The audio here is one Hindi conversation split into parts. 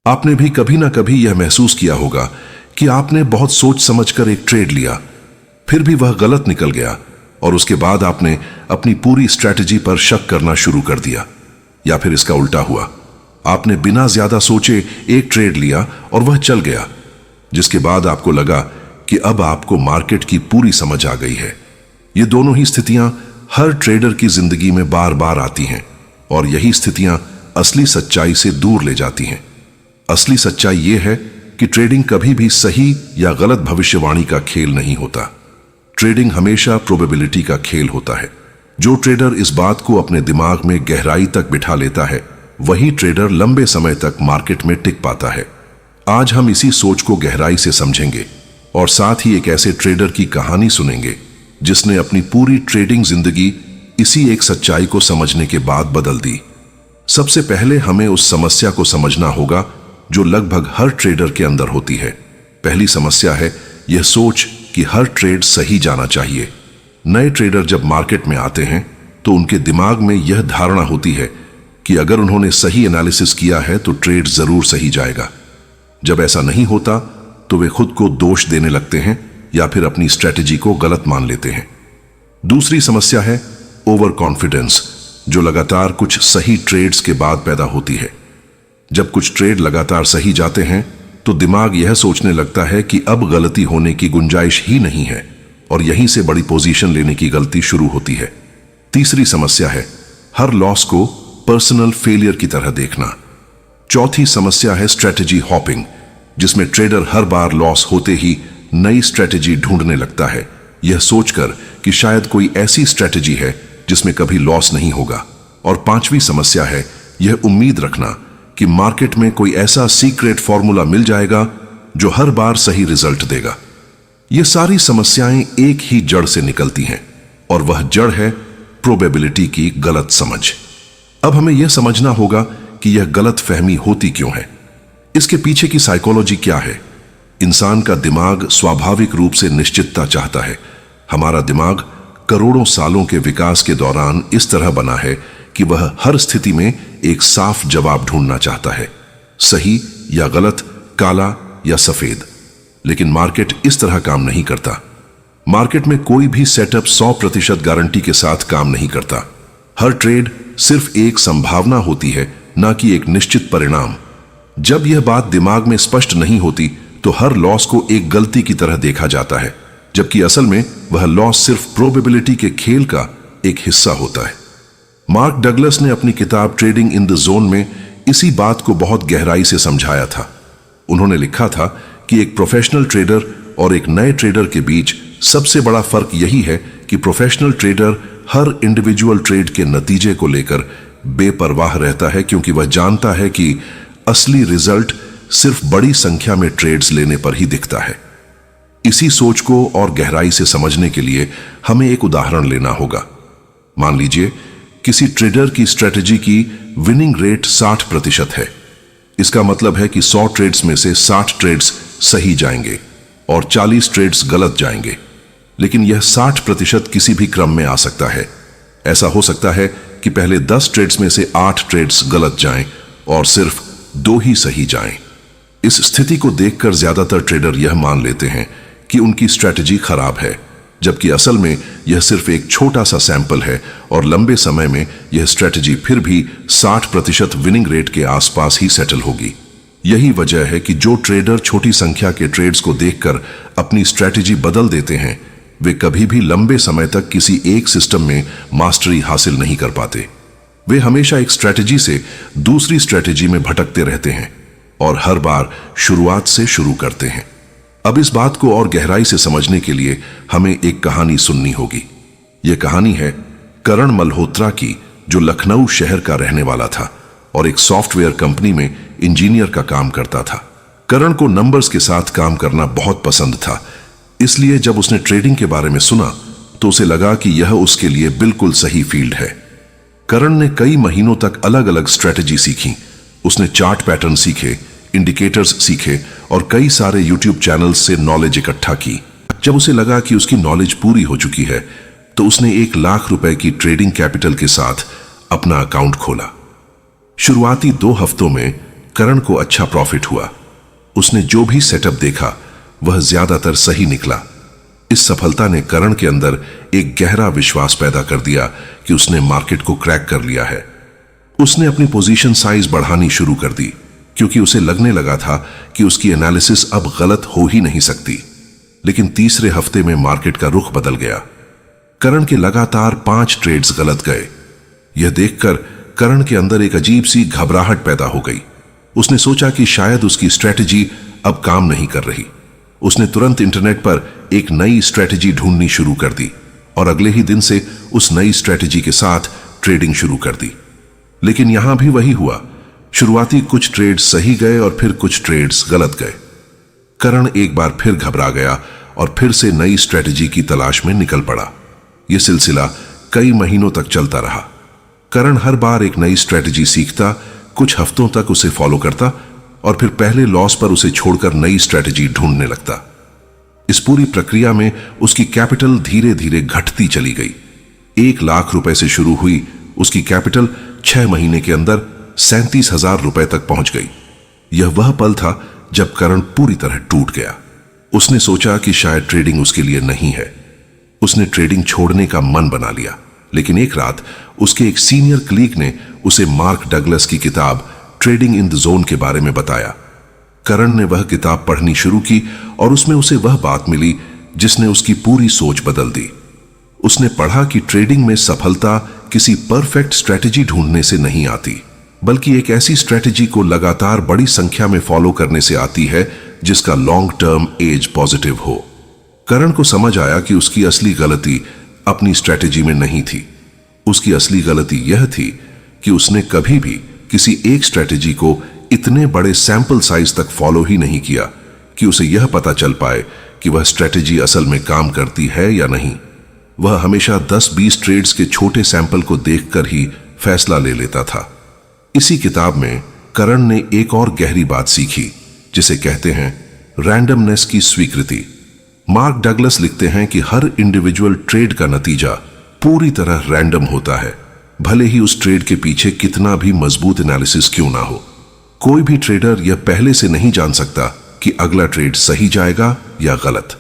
आपने भी कभी ना कभी यह महसूस किया होगा कि आपने बहुत सोच समझकर एक ट्रेड लिया, फिर भी वह गलत निकल गया और उसके बाद आपने अपनी पूरी स्ट्रैटेजी पर शक करना शुरू कर दिया। या फिर इसका उल्टा हुआ, आपने बिना ज्यादा सोचे एक ट्रेड लिया और वह चल गया, जिसके बाद आपको लगा कि अब आपको मार्केट की पूरी समझ आ गई है। ये दोनों ही स्थितियां हर ट्रेडर की जिंदगी में बार बार आती हैं और यही स्थितियां असली सच्चाई से दूर ले जाती हैं। असली सच्चाई यह है कि ट्रेडिंग कभी भी सही या गलत भविष्यवाणी का खेल नहीं होता। ट्रेडिंग हमेशा प्रोबेबिलिटी का खेल होता है। जो ट्रेडर इस बात को अपने दिमाग में गहराई तक बिठा लेता है, वही ट्रेडर लंबे समय तक मार्केट में टिक पाता है। आज हम इसी सोच को गहराई से समझेंगे और साथ ही एक ऐसे ट्रेडर की कहानी सुनेंगे जिसने अपनी पूरी ट्रेडिंग जिंदगी इसी एक सच्चाई को समझने के बाद बदल दी। सबसे पहले हमें उस समस्या को समझना होगा जो लगभग हर ट्रेडर के अंदर होती है। पहली समस्या है यह सोच कि हर ट्रेड सही जाना चाहिए। नए ट्रेडर जब मार्केट में आते हैं तो उनके दिमाग में यह धारणा होती है कि अगर उन्होंने सही एनालिसिस किया है तो ट्रेड जरूर सही जाएगा। जब ऐसा नहीं होता तो वे खुद को दोष देने लगते हैं या फिर अपनी स्ट्रेटेजी को गलत मान लेते हैं। दूसरी समस्या है ओवर कॉन्फिडेंस, जो लगातार कुछ सही ट्रेड्स के बाद पैदा होती है। जब कुछ ट्रेड लगातार सही जाते हैं तो दिमाग यह सोचने लगता है कि अब गलती होने की गुंजाइश ही नहीं है और यहीं से बड़ी पोजीशन लेने की गलती शुरू होती है। तीसरी समस्या है हर लॉस को पर्सनल फेलियर की तरह देखना। चौथी समस्या है स्ट्रेटेजी हॉपिंग, जिसमें ट्रेडर हर बार लॉस होते ही नई स्ट्रेटेजी ढूंढने लगता है, यह सोचकर कि शायद कोई ऐसी स्ट्रेटेजी है जिसमें कभी लॉस नहीं होगा। और पांचवी समस्या है यह उम्मीद रखना कि मार्केट में कोई ऐसा सीक्रेट फॉर्मूला मिल जाएगा जो हर बार सही रिजल्ट देगा। ये सारी समस्याएं एक ही जड़ से निकलती हैं और वह जड़ है प्रोबेबिलिटी की गलत समझ। अब हमें यह समझना होगा कि यह गलत फहमी होती क्यों है, इसके पीछे की साइकोलॉजी क्या है। इंसान का दिमाग स्वाभाविक रूप से निश्चितता चाहता है। हमारा दिमाग करोड़ों सालों के विकास के दौरान इस तरह बना है कि वह हर स्थिति में एक साफ जवाब ढूंढना चाहता है, सही या गलत, काला या सफेद। लेकिन मार्केट इस तरह काम नहीं करता। मार्केट में कोई भी सेटअप 100% गारंटी के साथ काम नहीं करता। हर ट्रेड सिर्फ एक संभावना होती है, ना कि एक निश्चित परिणाम। जब यह बात दिमाग में स्पष्ट नहीं होती तो हर लॉस को एक गलती की तरह देखा जाता है, जबकि असल में वह लॉस सिर्फ प्रोबेबिलिटी के खेल का एक हिस्सा होता है। मार्क डगलस ने अपनी किताब ट्रेडिंग इन द जोन में इसी बात को बहुत गहराई से समझाया था। उन्होंने लिखा था कि एक प्रोफेशनल ट्रेडर और एक नए ट्रेडर के बीच सबसे बड़ा फर्क यही है कि प्रोफेशनल ट्रेडर हर इंडिविजुअल ट्रेड के नतीजे को लेकर बेपरवाह रहता है, क्योंकि वह जानता है कि असली रिजल्ट सिर्फ बड़ी संख्या में ट्रेड्स लेने पर ही दिखता है। इसी सोच को और गहराई से समझने के लिए हमें एक उदाहरण लेना होगा। मान लीजिए किसी ट्रेडर की स्ट्रेटेजी की विनिंग रेट 60% है। इसका मतलब है कि 100 ट्रेड्स में से 60 ट्रेड्स सही जाएंगे और 40 ट्रेड्स गलत जाएंगे। लेकिन यह 60% किसी भी क्रम में आ सकता है। ऐसा हो सकता है कि पहले 10 ट्रेड्स में से 8 ट्रेड्स गलत जाएं और सिर्फ 2 ही सही जाएं। इस स्थिति को देखकर ज्यादातर ट्रेडर यह मान लेते हैं कि उनकी स्ट्रेटेजी खराब है, जबकि असल में यह सिर्फ एक छोटा सा सैंपल है और लंबे समय में यह स्ट्रेटेजी फिर भी 60% विनिंग रेट के आसपास ही सेटल होगी। यही वजह है कि जो ट्रेडर छोटी संख्या के ट्रेड्स को देखकर अपनी स्ट्रेटेजी बदल देते हैं, वे कभी भी लंबे समय तक किसी एक सिस्टम में मास्टरी हासिल नहीं कर पाते। वे हमेशा एक स्ट्रेटेजी से दूसरी स्ट्रेटेजी में भटकते रहते हैं और हर बार शुरुआत से शुरू करते हैं। अब इस बात को और गहराई से समझने के लिए हमें एक कहानी सुननी होगी। यह कहानी है करण मल्होत्रा की, जो लखनऊ शहर का रहने वाला था और एक सॉफ्टवेयर कंपनी में इंजीनियर का काम करता था। करण को नंबर्स के साथ काम करना बहुत पसंद था, इसलिए जब उसने ट्रेडिंग के बारे में सुना तो उसे लगा कि यह उसके लिए बिल्कुल सही फील्ड है। करण ने कई महीनों तक अलग अलग स्ट्रेटेजी सीखी। उसने चार्ट पैटर्न सीखे, इंडिकेटर्स सीखे और कई सारे यूट्यूब चैनल्स से नॉलेज इकट्ठा की। जब उसे लगा कि उसकी नॉलेज पूरी हो चुकी है तो उसने 1 लाख रुपए की ट्रेडिंग कैपिटल के साथ अपना अकाउंट खोला। शुरुआती 2 हफ्तों में करण को अच्छा प्रॉफिट हुआ। उसने जो भी सेटअप देखा वह ज्यादातर सही निकला। इस सफलता ने करण के अंदर एक गहरा विश्वास पैदा कर दिया कि उसने मार्केट को क्रैक कर लिया है। उसने अपनी पोजीशन साइज बढ़ानी शुरू कर दी, क्योंकि उसे लगने लगा था कि उसकी एनालिसिस अब गलत हो ही नहीं सकती। लेकिन तीसरे हफ्ते में मार्केट का रुख बदल गया। करण के लगातार 5 ट्रेड्स गलत गए। यह देखकर करण के अंदर एक अजीब सी घबराहट पैदा हो गई। उसने सोचा कि शायद उसकी स्ट्रेटजी अब काम नहीं कर रही। उसने तुरंत इंटरनेट पर एक नई स्ट्रेटजी ढूंढनी शुरू कर दी और अगले ही दिन से उस नई स्ट्रेटजी के साथ ट्रेडिंग शुरू कर दी। लेकिन यहां भी वही हुआ। शुरुआती कुछ ट्रेड्स सही गए और फिर कुछ ट्रेड्स गलत गए। करण एक बार फिर घबरा गया और फिर से नई स्ट्रेटजी की तलाश में निकल पड़ा। यह सिलसिला कई महीनों तक चलता रहा। करण हर बार एक नई स्ट्रेटजी सीखता, कुछ हफ्तों तक उसे फॉलो करता और फिर पहले लॉस पर उसे छोड़कर नई स्ट्रेटजी ढूंढने लगता। इस पूरी प्रक्रिया में उसकी कैपिटल धीरे धीरे घटती चली गई। 1 लाख रुपए से शुरू हुई उसकी कैपिटल 6 महीने के अंदर 37,000 रुपए तक पहुंच गई। यह वह पल था जब करण पूरी तरह टूट गया। उसने सोचा कि शायद ट्रेडिंग उसके लिए नहीं है। उसने ट्रेडिंग छोड़ने का मन बना लिया। लेकिन एक रात उसके एक सीनियर कलीग ने उसे मार्क डगलस की किताब ट्रेडिंग इन द जोन के बारे में बताया। करण ने वह किताब पढ़नी शुरू की और उसमें उसे वह बात मिली जिसने उसकी पूरी सोच बदल दी। उसने पढ़ा कि ट्रेडिंग में सफलता किसी परफेक्ट स्ट्रेटजी ढूंढने से नहीं आती, बल्कि एक ऐसी स्ट्रेटजी को लगातार बड़ी संख्या में फॉलो करने से आती है जिसका लॉन्ग टर्म एज पॉजिटिव हो। करण को समझ आया कि उसकी असली गलती अपनी स्ट्रेटजी में नहीं थी। उसकी असली गलती यह थी कि उसने कभी भी किसी एक स्ट्रेटजी को इतने बड़े सैंपल साइज तक फॉलो ही नहीं किया कि उसे यह पता चल पाए कि वह स्ट्रेटजी असल में काम करती है या नहीं। वह हमेशा 10-20 ट्रेड्स के छोटे सैंपल को देखकर ही फैसला ले लेता था। इसी किताब में करण ने एक और गहरी बात सीखी, जिसे कहते हैं रैंडमनेस की स्वीकृति। मार्क डगलस लिखते हैं कि हर इंडिविजुअल ट्रेड का नतीजा पूरी तरह रैंडम होता है, भले ही उस ट्रेड के पीछे कितना भी मजबूत एनालिसिस क्यों ना हो। कोई भी ट्रेडर यह पहले से नहीं जान सकता कि अगला ट्रेड सही जाएगा या गलत।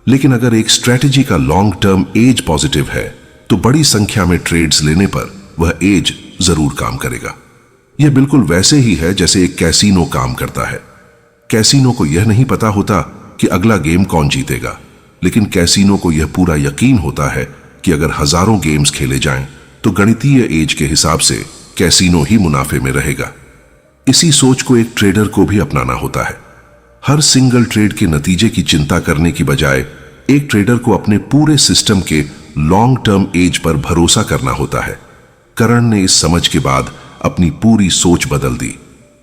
लेकिन अगर एक स्ट्रेटजी का लॉन्ग टर्म एज पॉजिटिव है तो बड़ी संख्या में ट्रेड्स लेने पर वह एज जरूर काम करेगा। यह बिल्कुल वैसे ही है जैसे एक कैसीनो काम करता है। कैसीनो को यह नहीं पता होता कि अगला गेम कौन जीतेगा, लेकिन कैसीनो को यह पूरा यकीन होता है कि अगर हजारों गेम्स खेले जाएं तो गणितीय एज के हिसाब से कैसीनो ही मुनाफे में रहेगा। इसी सोच को एक ट्रेडर को भी अपनाना होता है। हर सिंगल ट्रेड के नतीजे की चिंता करने की बजाय एक ट्रेडर को अपने पूरे सिस्टम के लॉन्ग टर्म एज पर भरोसा करना होता है। करण ने इस समझ के बाद अपनी पूरी सोच बदल दी।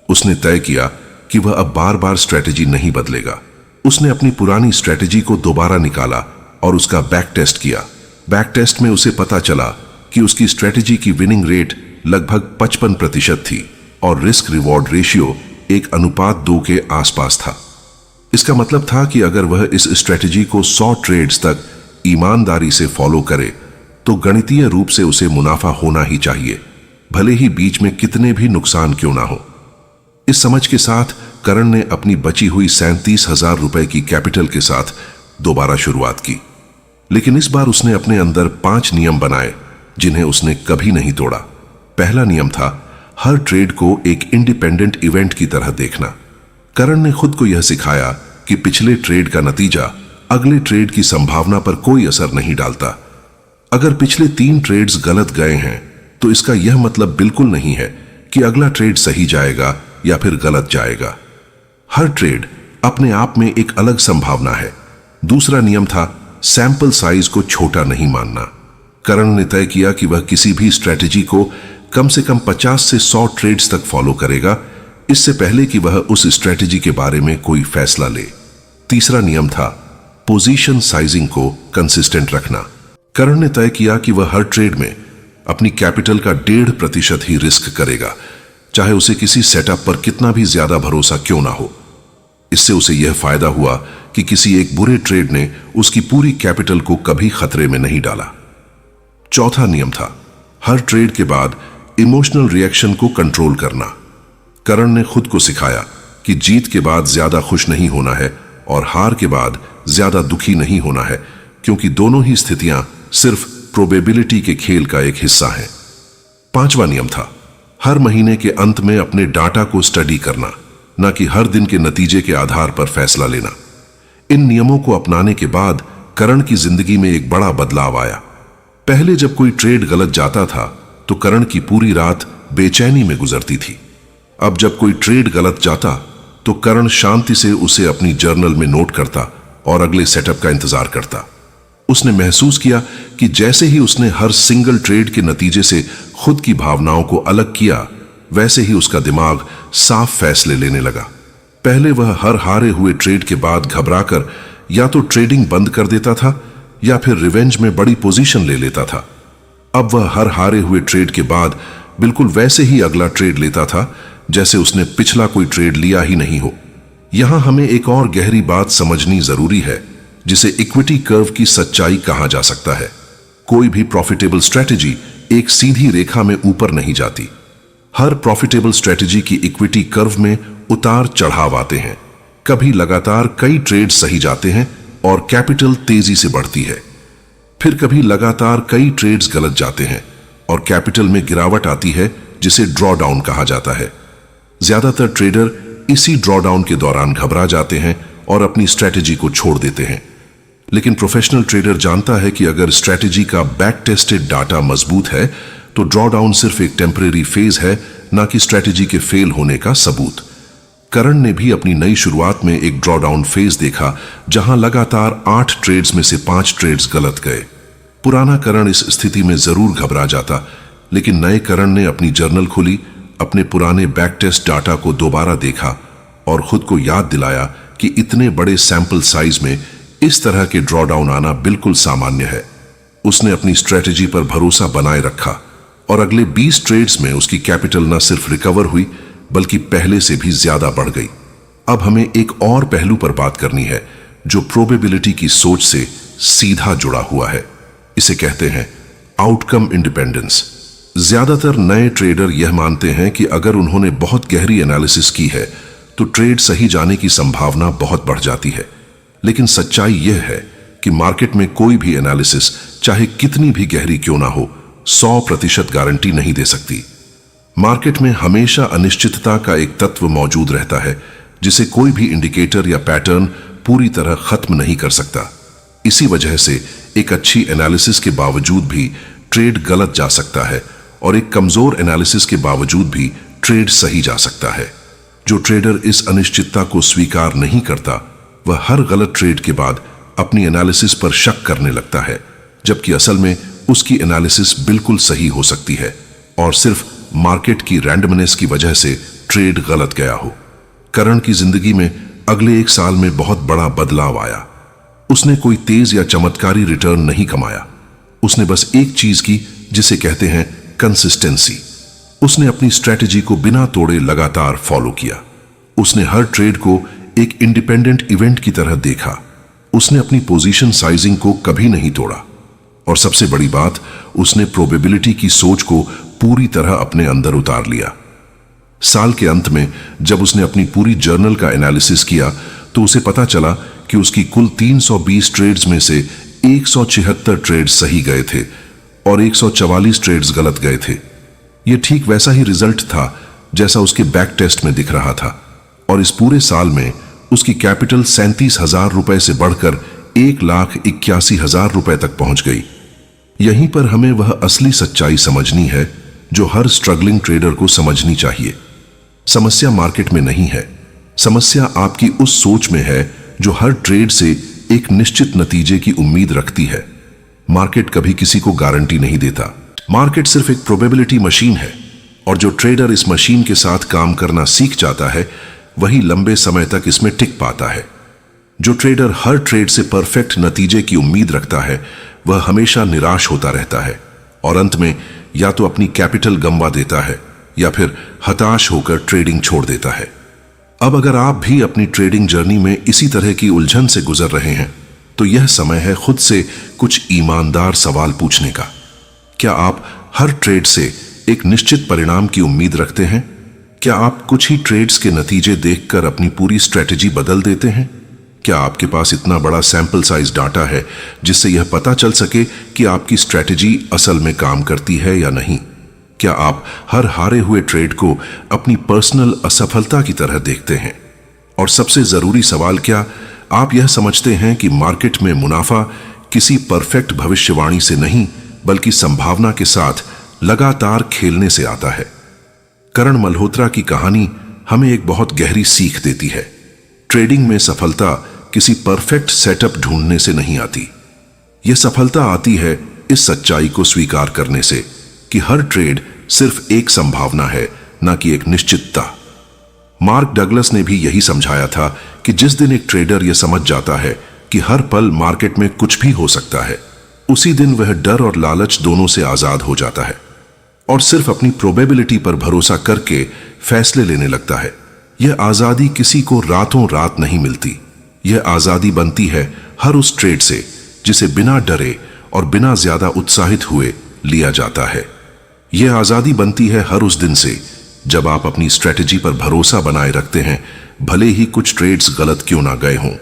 उसने तय किया कि वह अब बार बार स्ट्रेटजी नहीं बदलेगा। उसने अपनी पुरानी स्ट्रेटजी को दोबारा निकाला और उसका बैक टेस्ट किया। बैक टेस्ट में उसे पता चला कि उसकी स्ट्रेटजी की विनिंग रेट लगभग 55% थी और रिस्क रिवॉर्ड रेशियो 1:2 के आसपास था। इसका मतलब था कि अगर वह इस स्ट्रेटजी को 100 ट्रेड्स तक ईमानदारी से फॉलो करे तो गणितीय रूप से उसे मुनाफा होना ही चाहिए, भले ही बीच में कितने भी नुकसान क्यों ना हो। इस समझ के साथ करण ने अपनी बची हुई 37,000 रुपए की कैपिटल के साथ दोबारा शुरुआत की। लेकिन इस बार उसने अपने अंदर 5 नियम बनाए जिन्हें उसने कभी नहीं तोड़ा। पहला नियम था हर ट्रेड को एक इंडिपेंडेंट इवेंट की तरह देखना। करण ने खुद को यह सिखाया कि पिछले ट्रेड का नतीजा अगले ट्रेड की संभावना पर कोई असर नहीं डालता। अगर पिछले 3 ट्रेड्स गलत गए हैं तो इसका यह मतलब बिल्कुल नहीं है कि अगला ट्रेड सही जाएगा या फिर गलत जाएगा। हर ट्रेड अपने आप में एक अलग संभावना है। दूसरा नियम था सैंपल साइज को छोटा नहीं मानना। करण ने तय किया कि वह किसी भी स्ट्रेटजी को कम से कम 50 से 100 ट्रेड्स तक फॉलो करेगा, इससे पहले कि वह उस स्ट्रेटजी के बारे में कोई फैसला ले। तीसरा नियम था पोजीशन साइजिंग को कंसिस्टेंट रखना। करण ने तय किया कि वह हर ट्रेड में अपनी कैपिटल का 1.5% ही रिस्क करेगा, चाहे उसे किसी सेटअप पर कितना भी ज्यादा भरोसा क्यों ना हो। इससे उसे यह फायदा हुआ कि किसी एक बुरे ट्रेड ने उसकी पूरी कैपिटल को कभी खतरे में नहीं डाला। चौथा नियम था हर ट्रेड के बाद इमोशनल रिएक्शन को कंट्रोल करना। करण ने खुद को सिखाया कि जीत के बाद ज्यादा खुश नहीं होना है और हार के बाद ज्यादा दुखी नहीं होना है, क्योंकि दोनों ही स्थितियां सिर्फ प्रोबेबिलिटी के खेल का एक हिस्सा हैं। 5वां नियम था हर महीने के अंत में अपने डाटा को स्टडी करना, न कि हर दिन के नतीजे के आधार पर फैसला लेना। इन नियमों को अपनाने के बाद करण की जिंदगी में एक बड़ा बदलाव आया। पहले जब कोई ट्रेड गलत जाता था तो करण की पूरी रात बेचैनी में गुजरती थी। अब जब कोई ट्रेड गलत जाता तो करण शांति से उसे अपनी जर्नल में नोट करता और अगले सेटअप का इंतजार करता। उसने महसूस किया कि जैसे ही उसने हर सिंगल ट्रेड के नतीजे से खुद की भावनाओं को अलग किया, वैसे ही उसका दिमाग साफ फैसले लेने लगा। पहले वह हर हारे हुए ट्रेड के बाद घबराकर या तो ट्रेडिंग बंद कर देता था या फिर रिवेंज में बड़ी पोजीशन ले लेता था। अब वह हर हारे हुए ट्रेड के बाद बिल्कुल वैसे ही अगला ट्रेड लेता था जैसे उसने पिछला कोई ट्रेड लिया ही नहीं हो। यहां हमें एक और गहरी बात समझनी जरूरी है, जिसे इक्विटी कर्व की सच्चाई कहा जा सकता है। कोई भी प्रॉफिटेबल स्ट्रेटेजी एक सीधी रेखा में ऊपर नहीं जाती। हर प्रॉफिटेबल स्ट्रेटेजी की इक्विटी कर्व में उतार चढ़ाव आते हैं। कभी लगातार कई ट्रेड सही जाते हैं और कैपिटल तेजी से बढ़ती है, फिर कभी लगातार कई ट्रेड्स गलत जाते हैं और कैपिटल में गिरावट आती है, जिसे ड्रॉ डाउन कहा जाता है। ज्यादातर ट्रेडर इसी ड्रॉ डाउन के दौरान घबरा जाते हैं और अपनी स्ट्रेटेजी को छोड़ देते हैं। लेकिन प्रोफेशनल ट्रेडर जानता है कि अगर स्ट्रेटेजी का बैक टेस्टेड डाटा मजबूत है तो ड्रॉ डाउन सिर्फ एक टेम्परेरी फेज है, ना कि स्ट्रेटेजी के फेल होने का सबूत। करण ने भी अपनी नई शुरुआत में एक ड्रॉ डाउन फेज देखा, जहां लगातार 8 ट्रेड्स में से 5 ट्रेड्स गलत गए। पुराना करण इस स्थिति में जरूर घबरा जाता, लेकिन नए करण ने अपनी जर्नल खोली, अपने पुराने बैक टेस्ट डाटा को दोबारा देखा और खुद को याद दिलाया कि इतने बड़े सैंपल साइज में इस तरह के ड्रॉ डाउन आना बिल्कुल सामान्य है। उसने अपनी स्ट्रेटेजी पर भरोसा बनाए रखा और अगले 20 ट्रेड्स में उसकी कैपिटल न सिर्फ रिकवर हुई बल्कि पहले से भी ज्यादा बढ़ गई। अब हमें एक और पहलू पर बात करनी है जो प्रोबेबिलिटी की सोच से सीधा जुड़ा हुआ है। इसे कहते हैं आउटकम इंडिपेंडेंस। ज्यादातर नए ट्रेडर यह मानते हैं कि अगर उन्होंने बहुत गहरी एनालिसिस की है तो ट्रेड सही जाने की संभावना बहुत बढ़ जाती है। लेकिन सच्चाई यह है कि मार्केट में कोई भी एनालिसिस, चाहे कितनी भी गहरी क्यों ना हो, 100% गारंटी नहीं दे सकती। मार्केट में हमेशा अनिश्चितता का एक तत्व मौजूद रहता है, जिसे कोई भी इंडिकेटर या पैटर्न पूरी तरह खत्म नहीं कर सकता। इसी वजह से एक अच्छी एनालिसिस के बावजूद भी ट्रेड गलत जा सकता है और एक कमजोर एनालिसिस के बावजूद भी ट्रेड सही जा सकता है। जो ट्रेडर इस अनिश्चितता को स्वीकार नहीं करता, वह हर गलत ट्रेड के बाद अपनी एनालिसिस पर शक करने लगता है, जबकि असल में उसकी एनालिसिस बिल्कुल सही हो सकती है और सिर्फ मार्केट की रैंडमनेस की वजह से ट्रेड गलत गया हो। करण की जिंदगी में अगले 1 साल में बहुत बड़ा बदलाव आया। उसने कोई तेज या चमत्कारी रिटर्न नहीं कमाया। उसने बस एक चीज की, जिसे कहते हैं कंसिस्टेंसी। उसने अपनी स्ट्रेटेजी को बिना तोड़े लगातार फॉलो किया। उसने हर ट्रेड को एक इंडिपेंडेंट इवेंट की तरह देखा। उसने अपनी पोजीशन साइजिंग को कभी नहीं तोड़ा और सबसे बड़ी बात, उसने प्रोबेबिलिटी की सोच को पूरी तरह अपने अंदर उतार लिया। साल के अंत में जब उसने अपनी पूरी जर्नल का एनालिसिस किया तो उसे पता चला कि उसकी कुल 320 ट्रेड्स में से 176 ट्रेड्स सही गए थे और 144 ट्रेड्स गलत गए थे। यह ठीक वैसा ही रिजल्ट था जैसा उसके बैक टेस्ट में दिख रहा था और इस पूरे साल में उसकी कैपिटल 37,000 रुपए से बढ़कर 1,81,000 रुपए तक पहुंच गई। यहीं पर हमें वह असली सच्चाई समझनी है जो हर स्ट्रगलिंग ट्रेडर को समझनी चाहिए। समस्या मार्केट में नहीं है, समस्या आपकी उस सोच में है जो हर ट्रेड से एक निश्चित नतीजे की उम्मीद रखती है। मार्केट कभी किसी को गारंटी नहीं देता। मार्केट सिर्फ एक प्रोबेबिलिटी मशीन है और जो ट्रेडर इस मशीन के साथ काम करना सीख जाता है वही लंबे समय तक इसमें टिक पाता है। जो ट्रेडर हर ट्रेड से परफेक्ट नतीजे की उम्मीद रखता है वह हमेशा निराश होता रहता है और अंत में या तो अपनी कैपिटल गंवा देता है या फिर हताश होकर ट्रेडिंग छोड़ देता है। अब अगर आप भी अपनी ट्रेडिंग जर्नी में इसी तरह की उलझन से गुजर रहे हैं तो यह समय है खुद से कुछ ईमानदार सवाल पूछने का। क्या आप हर ट्रेड से एक निश्चित परिणाम की उम्मीद रखते हैं क्या आप कुछ ही ट्रेड्स के नतीजे देखकर अपनी पूरी स्ट्रेटजी बदल देते हैं? क्या आपके पास इतना बड़ा सैंपल साइज डाटा है जिससे यह पता चल सके कि आपकी स्ट्रेटजी असल में काम करती है या नहीं? क्या आप हर हारे हुए ट्रेड को अपनी पर्सनल असफलता की तरह देखते हैं? और सबसे जरूरी सवाल, क्या आप यह समझते हैं कि मार्केट में मुनाफा किसी परफेक्ट भविष्यवाणी से नहीं बल्कि संभावना के साथ लगातार खेलने से आता है? करण मल्होत्रा की कहानी हमें एक बहुत गहरी सीख देती है। ट्रेडिंग में सफलता किसी परफेक्ट सेटअप ढूंढने से नहीं आती। यह सफलता आती है इस सच्चाई को स्वीकार करने से कि हर ट्रेड सिर्फ एक संभावना है, न कि एक निश्चितता। मार्क डगलस ने भी यही समझाया था कि जिस दिन एक ट्रेडर यह समझ जाता है कि हर पल मार्केट में कुछ भी हो सकता है, उसी दिन वह डर और लालच दोनों से आजाद हो जाता है और सिर्फ अपनी प्रोबेबिलिटी पर भरोसा करके फैसले लेने लगता है। यह आजादी किसी को रातों रात नहीं मिलती। यह आजादी बनती है हर उस ट्रेड से जिसे बिना डरे और बिना ज्यादा उत्साहित हुए लिया जाता है। यह आजादी बनती है हर उस दिन से जब आप अपनी स्ट्रेटजी पर भरोसा बनाए रखते हैं, भले ही कुछ ट्रेड्स गलत क्यों ना गए हों।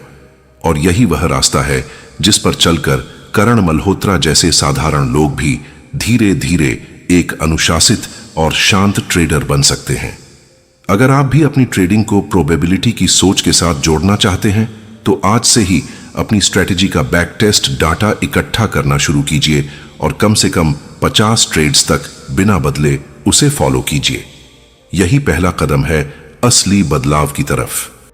और यही वह रास्ता है जिस पर चलकर करण मल्होत्रा जैसे साधारण लोग भी धीरे धीरे एक अनुशासित और शांत ट्रेडर बन सकते हैं। अगर आप भी अपनी ट्रेडिंग को प्रोबेबिलिटी की सोच के साथ जोड़ना चाहते हैं, तो आज से ही अपनी स्ट्रेटजी का बैक टेस्ट डाटा इकट्ठा करना शुरू कीजिए और कम से कम 50 ट्रेड्स तक बिना बदले उसे फॉलो कीजिए। यही पहला कदम है असली बदलाव की तरफ।